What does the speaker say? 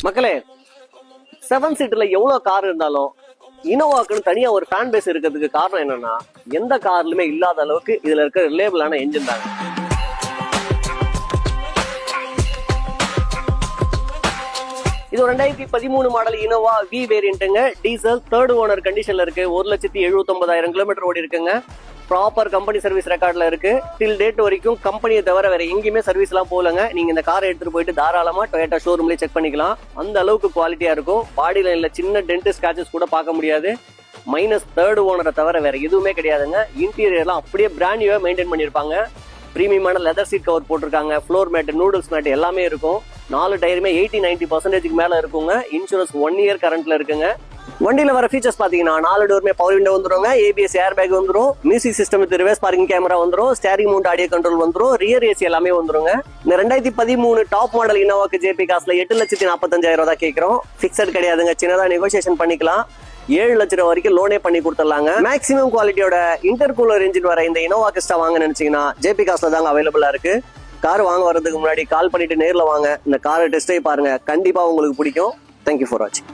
மக்களே, 7 சீட்டர்ல எவ்வளவு கார் இருந்தாலும் இனோவாக்குன்னு தனியா ஒரு ஃபேன் பேஸ் இருக்கிறதுக்கு காரணம் என்னன்னா, எந்த கார்லயுமே இல்லாத அளவுக்கு இதுல இருக்க ரிலேபிளான என்ஜின் தாங்க. இது 2013 மாடல் இனோவா வி வேரியன்ட்டுங்க. டீசல், தேர்ட் ஓனர் கண்டிஷன்ல இருக்கு. 1,79,000 கிலோமீட்டர் ஓடி இருக்குங்க. ப்ராப்பர் கம்பெனி சர்வீஸ் ரெக்கார்ட்ல இருக்கு. டில் டேட் வரைக்கும் கம்பெனியை தவிர வேற எங்கேயுமே சர்வீஸ் எல்லாம் போலங்க. நீங்க இந்த காரை எடுத்துட்டு போயிட்டு தாராளமா டொயோட்டா ஷோரூம்லயே செக் பண்ணிக்கலாம். அந்த அளவுக்கு குவாலிட்டியா இருக்கும். பாடி லைன்ல சின்ன டென்ட் ஸ்கிராச்சஸ் கூட பார்க்க முடியாது. மைனஸ் தேர்ட் ஓனரை தவிர வேற எதுவுமே கிடையாதுங்க. இன்டீரியர்லாம் அப்படியே பிராண்ட் நியூவா மெயின்டைன் பண்ணிருப்பாங்க. பிரீமியமான லெதர் சீட் கவர் போட்டிருக்காங்க. ஃப்ளோர் மேட், நூடுல்ஸ் மேட் எல்லாமே இருக்கும். 4 டயருமே 80-90% மேல இருக்குங்க. இன்சூரன்ஸ் 1 இயர் கரண்ட்ல இருக்குங்க. வண்டியில வர ஃபீச்சர்ஸ் பாத்தீங்கன்னா 4 டோருமே பவர் விண்டோ வந்துருங்க. ABS ஏர் பேக் வந்துரும். Music system with reverse parking camera வந்துரும். ஸ்டேரிங் மவுண்ட் ஆடியோ கண்ட்ரோல் வந்துரும். ரியர் ஏசி எல்லாமே வந்துருங்க. இந்த 2013 டாப் மாடல் இனோவாக்கு ஜேபி காசுல 8,45,000 தான் கேட்கிறோம். பிக்சட் கிடையாதுங்க. சின்னதா நெகோசியேஷன் பண்ணிக்கலாம். 7 லட்சம் ரூபாய் வரைக்கும் லோனே பண்ணி கொடுத்துடலாங்க. மேக்ஸிமம் குவாலிட்டியோட இன்டர்கூலர் இன்ஜின் வர இந்த இனோவா கிறிஸ்டா வாங்க நினைச்சீங்கன்னா ஜேபி காசுல தாங்க அவைலபிளா இருக்கு. கார் வாங்க வரதுக்கு முன்னாடி கால் பண்ணிட்டு நேர்ல வாங்க. இந்த காரை டெஸ்ட் ட்ரைவ் பாருங்க. கண்டிப்பா உங்களுக்கு பிடிக்கும். தேங்க்யூ ஃபார் வாட்சிங்.